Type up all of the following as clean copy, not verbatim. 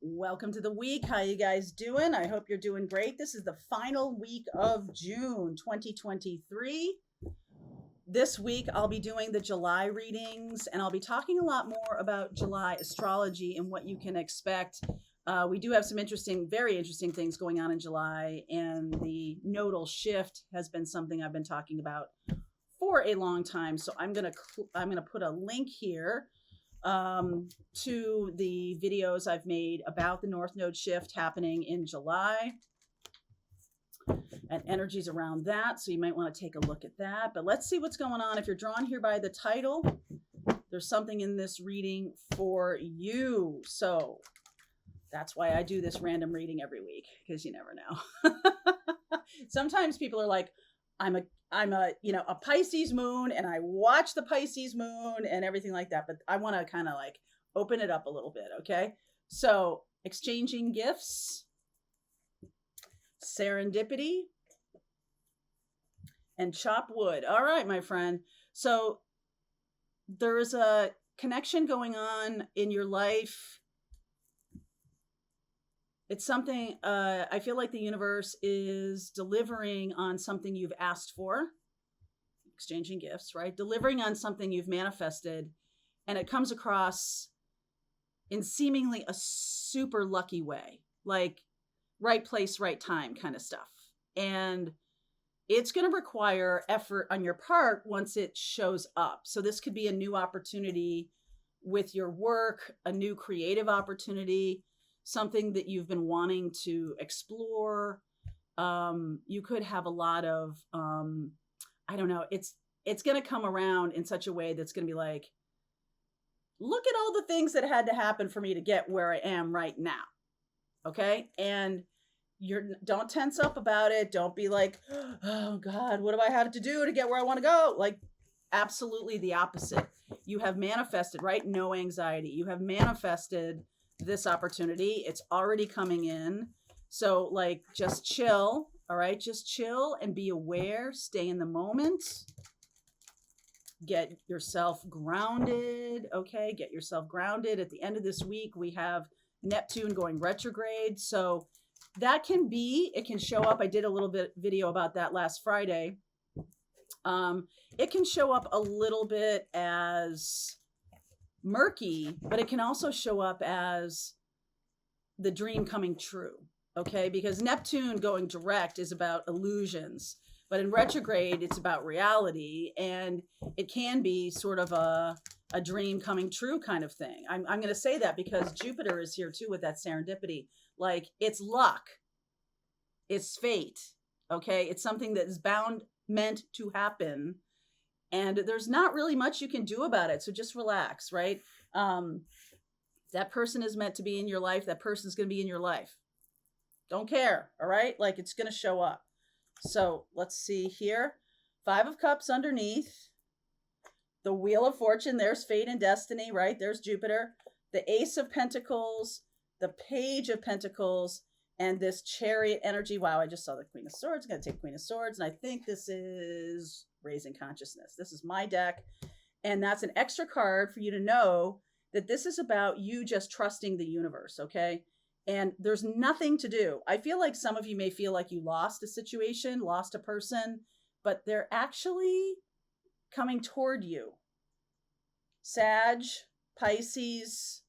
Welcome to the week. How you guys doing? I hope you're doing great. This is the final week of June 2023. This week I'll be doing the July readings and I'll be talking a lot more about July astrology and what you can expect. We do have some very interesting things going on in July, and the nodal shift has been something I've been talking about for a long time. So I'm gonna put a link here to the videos I've made about the North Node shift happening in July and energies around that. So you might want to take a look at that. But let's see what's going on. If you're drawn here by the title, there's something in this reading for you. So that's why I do this random reading every week, because you never know. Sometimes people are like, I'm a Pisces moon and I watch the Pisces moon and everything like that. But I want to kind of like open it up a little bit. Okay. So exchanging gifts, serendipity, and chop wood. All right, my friend. So there is a connection going on in your life. It's something, I feel like the universe is delivering on something you've asked for, exchanging gifts, right? Delivering on something you've manifested, and it comes across in seemingly a super lucky way, like right place, right time kind of stuff. And it's going to require effort on your part once it shows up. So this could be a new opportunity with your work, a new creative opportunity, something that you've been wanting to explore. You could have a lot of, I don't know, it's going to come around in such a way that's going to be like, look at all the things that had to happen for me to get where I am right now. Okay. And don't tense up about it. Don't be like, oh God, what do I have to do to get where I want to go? Like, absolutely the opposite. You have manifested, right? No anxiety. You have manifested this opportunity. It's already coming in. So like, just chill. All right. Just chill and be aware. Stay in the moment. Get yourself grounded. Okay. Get yourself grounded. At the end of this week, we have Neptune going retrograde. So that it can show up. I did a little bit video about that last Friday. It can show up a little bit as murky, but it can also show up as the dream coming true. Okay. Because Neptune going direct is about illusions, but in retrograde, it's about reality, and it can be sort of a dream coming true kind of thing. I'm going to say that because Jupiter is here too with that serendipity. Like, it's luck. It's fate. Okay. It's something that is meant to happen. And there's not really much you can do about it. So just relax, right? That person is meant to be in your life. That person's going to be in your life. Don't care. All right. Like, it's going to show up. So let's see here. 5 of Cups underneath. The Wheel of Fortune. There's fate and destiny, right? There's Jupiter. The Ace of Pentacles. The Page of Pentacles. And this Chariot energy. Wow, I just saw the Queen of Swords. I'm going to take Queen of Swords. And I think this is Raising Consciousness. This is my deck. And that's an extra card for you to know that this is about you just trusting the universe, okay? And there's nothing to do. I feel like some of you may feel like you lost a situation, lost a person, but they're actually coming toward you. Sag, Pisces,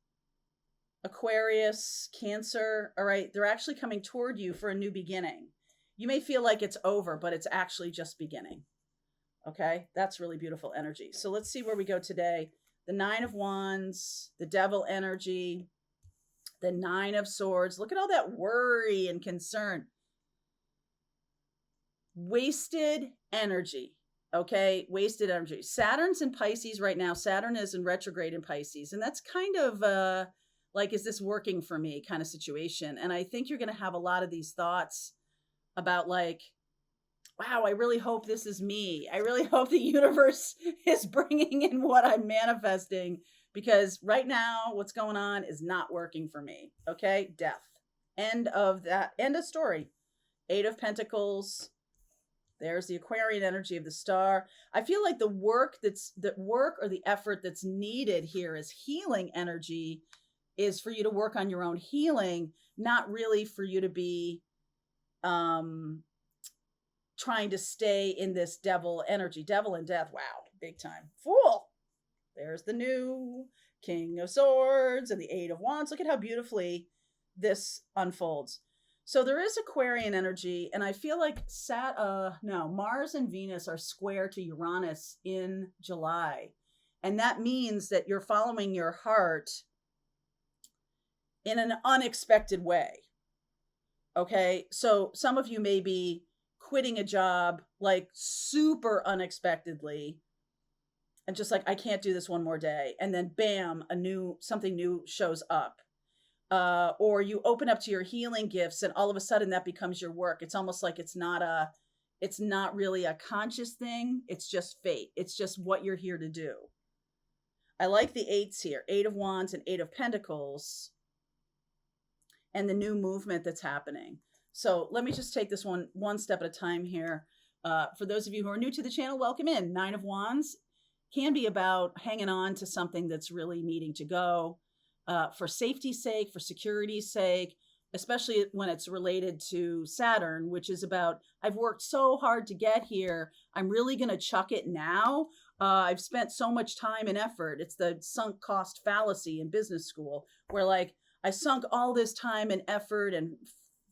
Aquarius, Cancer, all right? They're actually coming toward you for a new beginning. You may feel like it's over, but it's actually just beginning. Okay, that's really beautiful energy. So let's see where we go today. The 9 of Wands, the Devil energy, the 9 of Swords. Look at all that worry and concern. Wasted energy. Okay, wasted energy. Saturn's in Pisces right now. Saturn is in retrograde in Pisces. And that's kind of like, is this working for me kind of situation. And I think you're going to have a lot of these thoughts about like, wow, I really hope this is me. I really hope the universe is bringing in what I'm manifesting, because right now what's going on is not working for me. Okay, death. End of that. End of story. 8 of Pentacles. There's the Aquarian energy of the star. I feel like the work or the effort that's needed here is healing energy is for you to work on your own healing, not really for you to be trying to stay in this devil energy. Devil and death. Wow, big time. Fool. There's the new King of Swords and the Eight of Wands. Look at how beautifully this unfolds. So there is Aquarian energy, and I feel like Mars and Venus are square to Uranus in July. And that means that you're following your heart in an unexpected way. Okay, so some of you may be quitting a job like super unexpectedly and just like, I can't do this one more day. And then bam, something new shows up. Or you open up to your healing gifts and all of a sudden that becomes your work. It's almost like it's not really a conscious thing. It's just fate. It's just what you're here to do. I like the eights here, Eight of Wands and Eight of Pentacles, and the new movement that's happening. So let me just take this one step at a time here. For those of you who are new to the channel, welcome in. Nine of Wands can be about hanging on to something that's really needing to go for safety's sake, for security's sake, especially when it's related to Saturn, which is about, I've worked so hard to get here. I'm really going to chuck it now. I've spent so much time and effort. It's the sunk cost fallacy in business school, where like I sunk all this time and effort and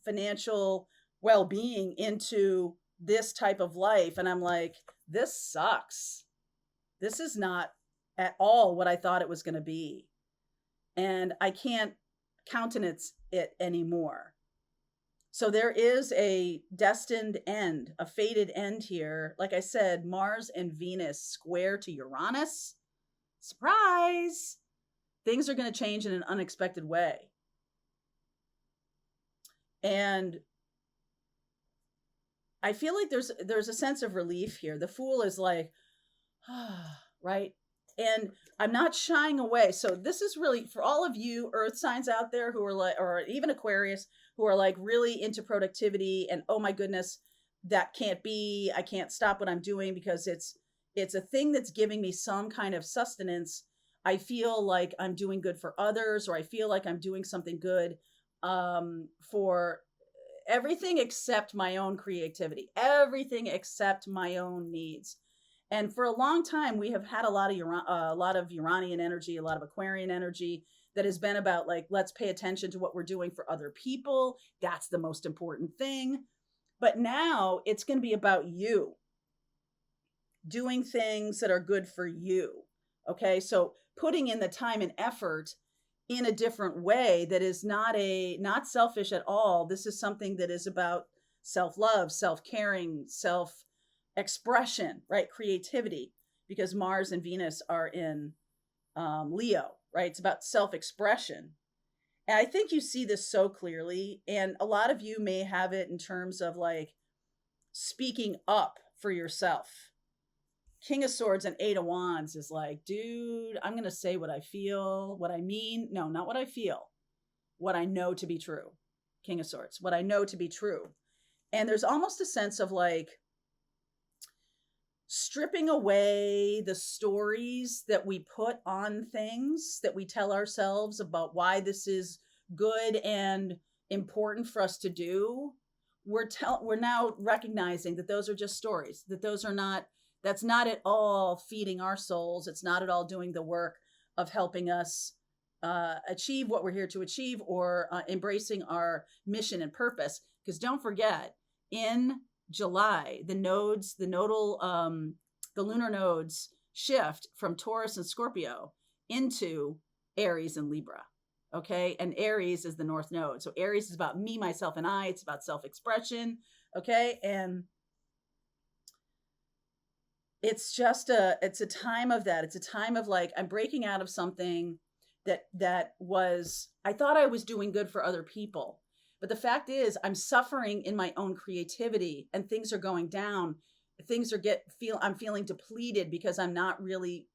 financial well-being into this type of life. And I'm like, this sucks. This is not at all what I thought it was going to be. And I can't countenance it anymore. So there is a destined end, a fated end here. Like I said, Mars and Venus square to Uranus. Surprise! Things are going to change in an unexpected way. And I feel like there's a sense of relief here. The Fool is like, right? And I'm not shying away. So this is really for all of you earth signs out there who are like, or even Aquarius, who are like really into productivity and, oh my goodness, that can't be, I can't stop what I'm doing because it's a thing that's giving me some kind of sustenance. I feel like I'm doing good for others, or I feel like I'm doing something good for everything except my own creativity, everything except my own needs. And for a long time, we have had a lot of Uranian energy, a lot of Aquarian energy that has been about like, let's pay attention to what we're doing for other people. That's the most important thing. But now it's going to be about you doing things that are good for you. Okay. So putting in the time and effort in a different way that is not selfish at all. This is something that is about self-love, self-caring, self-expression, right? Creativity, because Mars and Venus are in Leo, right? It's about self-expression. And I think you see this so clearly. And a lot of you may have it in terms of like speaking up for yourself. King of Swords and Eight of Wands is like, dude, I'm going to say what I feel, what I mean. No, not what I feel, what I know to be true. King of Swords, what I know to be true. And there's almost a sense of like stripping away the stories that we put on things, that we tell ourselves about why this is good and important for us to do. We're now recognizing that those are just stories, that that's not at all feeding our souls. It's not at all doing the work of helping us achieve what we're here to achieve, or embracing our mission and purpose. Because don't forget, in July, the lunar nodes shift from Taurus and Scorpio into Aries and Libra. Okay. And Aries is the North Node. So Aries is about me, myself, and I. It's about self-expression. Okay. And it's a time of that. It's a time of like, I'm breaking out of something that was, I thought I was doing good for other people. But the fact is, I'm suffering in my own creativity, and things are going down. I'm feeling depleted because I'm not really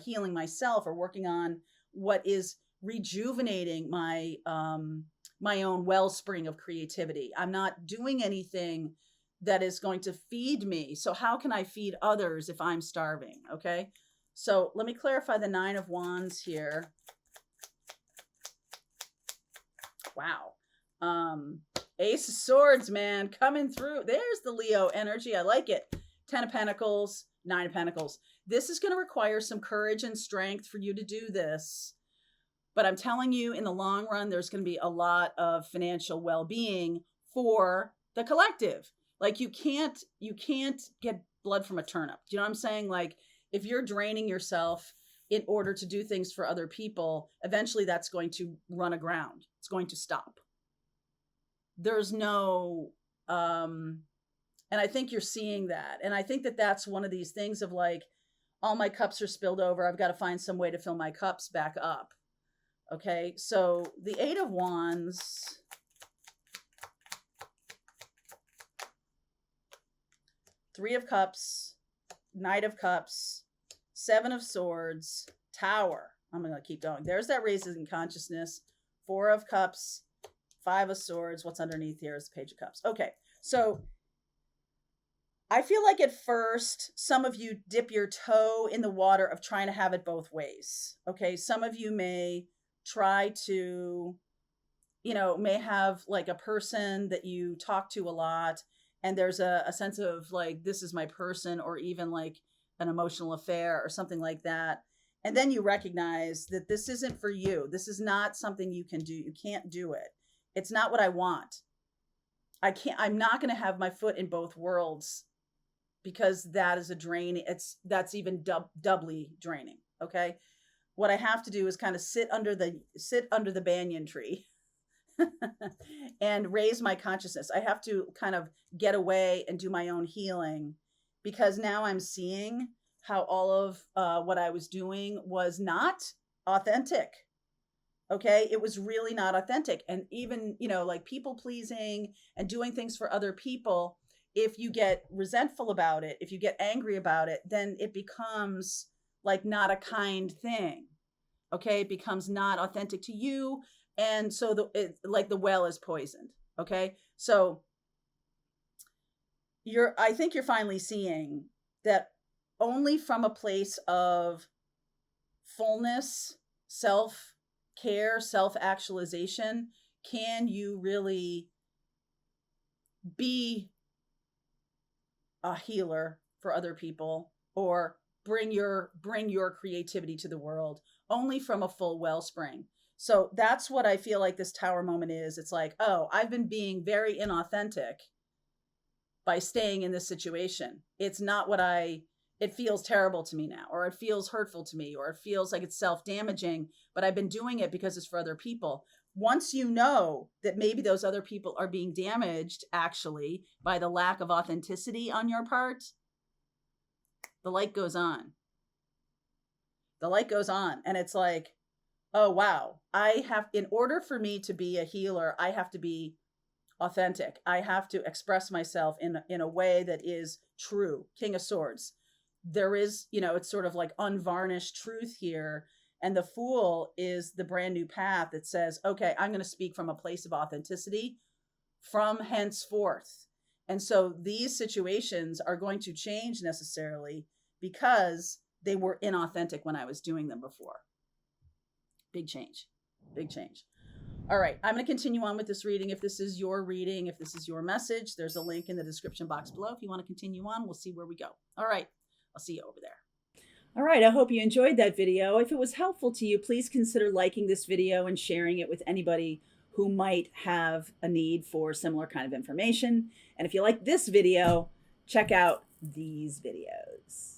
healing myself or working on what is rejuvenating my own wellspring of creativity. I'm not doing anything that is going to feed me. So how can I feed others if I'm starving? Okay. So let me clarify the Nine of Wands here. Wow. Ace of Swords, man, coming through. There's the Leo energy. I like it. 10 of Pentacles, 9 of Pentacles. This is going to require some courage and strength for you to do this. But I'm telling you, in the long run, there's going to be a lot of financial well-being for the collective. Like you can't get blood from a turnip. Do you know what I'm saying? Like if you're draining yourself in order to do things for other people, eventually that's going to run aground. It's going to stop. There's no, and I think you're seeing that. And I think that that's one of these things of like, all my cups are spilled over. I've got to find some way to fill my cups back up. Okay. So the 8 of Wands, Three of Cups, Knight of Cups, 7 of Swords, Tower. I'm going to keep going. There's that raises in consciousness. 4 of Cups, 5 of Swords. What's underneath here is the Page of Cups. Okay. So I feel like at first, some of you dip your toe in the water of trying to have it both ways. Okay. Some of you may try to, may have like a person that you talk to a lot, and there's a sense of like, this is my person, or even like an emotional affair or something like that. And then you recognize that this isn't for you. This is not something you can do. You can't do it. It's not what I want. I'm not going to have my foot in both worlds, because that is a drain. That's even doubly draining. Okay. What I have to do is kind of sit under the banyan tree and raise my consciousness. I have to kind of get away and do my own healing, because now I'm seeing how all of what I was doing was not authentic. Okay. It was really not authentic. And even, like people pleasing and doing things for other people, if you get resentful about it, if you get angry about it, then it becomes like not a kind thing. Okay. It becomes not authentic to you. And so the well is poisoned. Okay. So I think you're finally seeing that only from a place of fullness, self-care, self-actualization, can you really be a healer for other people, or bring your creativity to the world, only from a full wellspring. So that's what I feel like this Tower moment is. It's like, oh, I've been being very inauthentic by staying in this situation. It's not what it feels terrible to me now, or it feels hurtful to me, or it feels like it's self-damaging, but I've been doing it because it's for other people. Once you know that maybe those other people are being damaged actually by the lack of authenticity on your part, the light goes on. The light goes on. And it's like, oh, wow. In order for me to be a healer, I have to be authentic. I have to express myself in a way that is true. King of Swords. There is, it's sort of like unvarnished truth here. And the Fool is the brand new path that says, okay, I'm going to speak from a place of authenticity from henceforth. And so these situations are going to change necessarily because they were inauthentic when I was doing them before. Big change. Big change. All right. I'm going to continue on with this reading. If this is your reading, if this is your message, there's a link in the description box below. If you want to continue on, we'll see where we go. All right. I'll see you over there. All right, I hope you enjoyed that video. If it was helpful to you, please consider liking this video and sharing it with anybody who might have a need for similar kind of information. And if you like this video, check out these videos.